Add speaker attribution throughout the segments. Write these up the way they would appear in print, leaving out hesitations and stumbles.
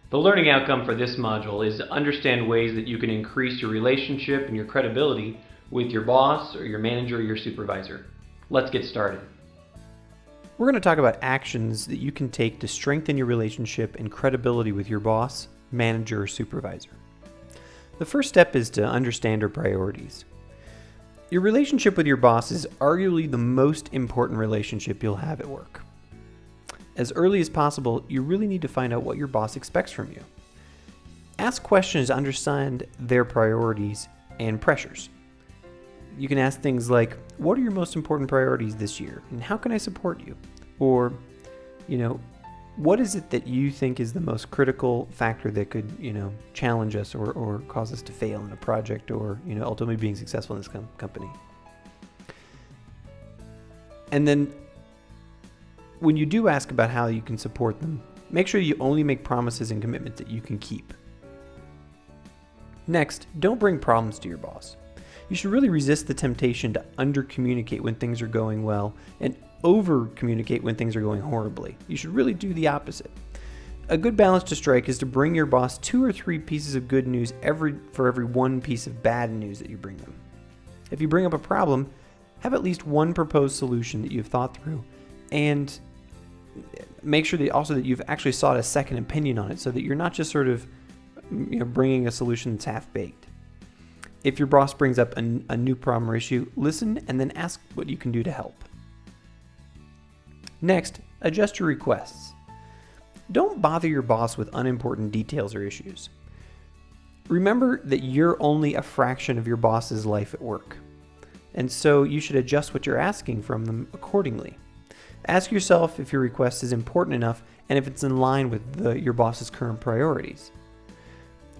Speaker 1: The learning outcome for this module is to understand ways that you can increase your relationship and your credibility with your boss or your manager or your supervisor. Let's get started.
Speaker 2: We're going to talk about actions that you can take to strengthen your relationship and credibility with your boss, manager, or supervisor. The first step is to understand your priorities. Your relationship with your boss is arguably the most important relationship you'll have at work. As early as possible, you really need to find out what your boss expects from you. Ask questions to understand their priorities and pressures. You can ask things like, what are your most important priorities this year, and how can I support you? Or, what is it that you think is the most critical factor that could, challenge us or cause us to fail in a project or, ultimately being successful in this company? And then when you do ask about how you can support them, make sure you only make promises and commitments that you can keep. Next, don't bring problems to your boss. You should really resist the temptation to under-communicate when things are going well and over-communicate when things are going horribly. You should really do the opposite. A good balance to strike is to bring your boss 2 or 3 pieces of good news for every 1 piece of bad news that you bring them. If you bring up a problem, have at least one proposed solution that you've thought through, and make sure that you've actually sought a second opinion on it so that you're not just sort of bringing a solution that's half-baked. If your boss brings up a new problem or issue, listen and then ask what you can do to help. Next, adjust your requests. Don't bother your boss with unimportant details or issues. Remember that you're only a fraction of your boss's life at work, and so you should adjust what you're asking from them accordingly. Ask yourself if your request is important enough and if it's in line with your boss's current priorities.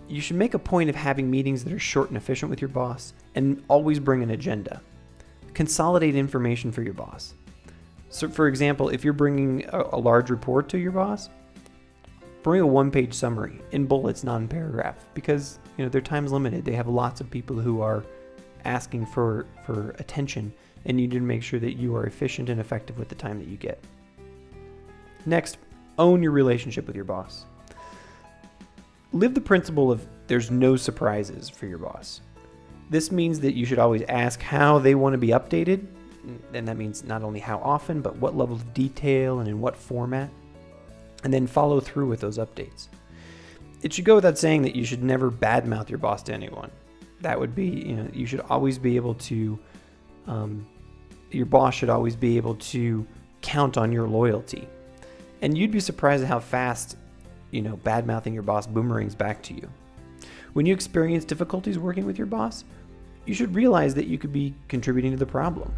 Speaker 2: You should make a point of having meetings that are short and efficient with your boss, and always bring an agenda. Consolidate information for your boss. So, for example, if you're bringing a large report to your boss, bring a 1-page summary in bullets, not in paragraph, because their time's limited. They have lots of people who are asking for attention, and you need to make sure that you are efficient and effective with the time that you get. Next, own your relationship with your boss. Live the principle of there's no surprises for your boss. This means that you should always ask how they want to be updated, and that means not only how often, but what level of detail and in what format, and then follow through with those updates. It should go without saying that you should never badmouth your boss to anyone. That would be, you should always be able to, your boss should always be able to count on your loyalty. And you'd be surprised at how fast, bad-mouthing your boss boomerangs back to you. When you experience difficulties working with your boss, you should realize that you could be contributing to the problem.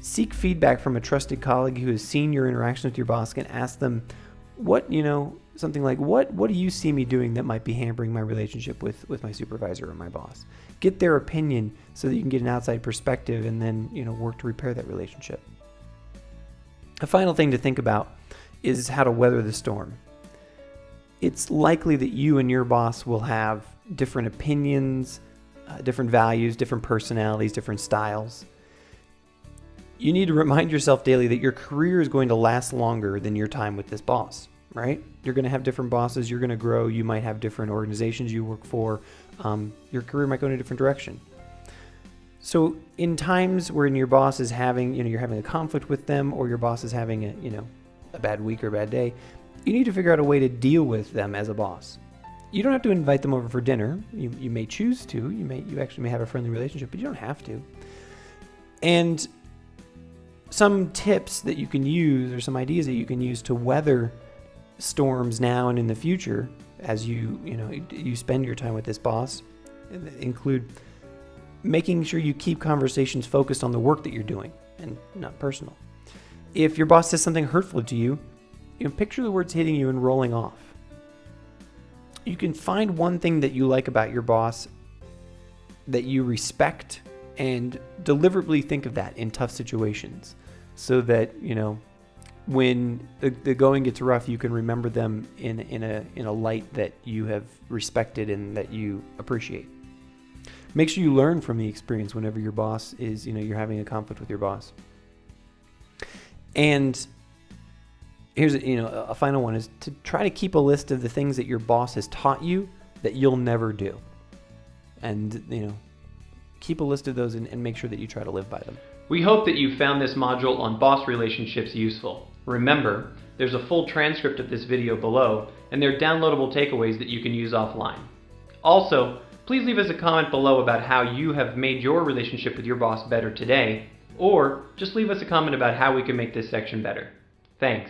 Speaker 2: Seek feedback from a trusted colleague who has seen your interaction with your boss and ask them, something like, what do you see me doing that might be hampering my relationship with my supervisor or my boss? Get their opinion so that you can get an outside perspective and then, work to repair that relationship. A final thing to think about is how to weather the storm. It's likely that you and your boss will have different opinions, different values, different personalities, different styles. You need to remind yourself daily that your career is going to last longer than your time with this boss, right? You're going to have different bosses. You're going to grow. You might have different organizations you work for. Your career might go in a different direction. So in times when your boss is having, you're having a conflict with them, or your boss is having a bad week or a bad day, you need to figure out a way to deal with them as a boss. You don't have to invite them over for dinner. You may choose to. You actually may have a friendly relationship, but you don't have to. And some tips that you can use, or some ideas that you can use to weather storms now and in the future as you spend your time with this boss, include making sure you keep conversations focused on the work that you're doing and not personal. If your boss says something hurtful to you, picture the words hitting you and rolling off. You can find one thing that you like about your boss that you respect and deliberately think of that in tough situations so that, when the going gets rough, you can remember them in a light that you have respected and that you appreciate. Make sure you learn from the experience whenever your boss is, you're having a conflict with your boss. And Here's a final one is to try to keep a list of the things that your boss has taught you that you'll never do. And, keep a list of those and make sure that you try to live by them.
Speaker 1: We hope that you found this module on boss relationships useful. Remember, there's a full transcript of this video below, and there are downloadable takeaways that you can use offline. Also, please leave us a comment below about how you have made your relationship with your boss better today, or just leave us a comment about how we can make this section better. Thanks.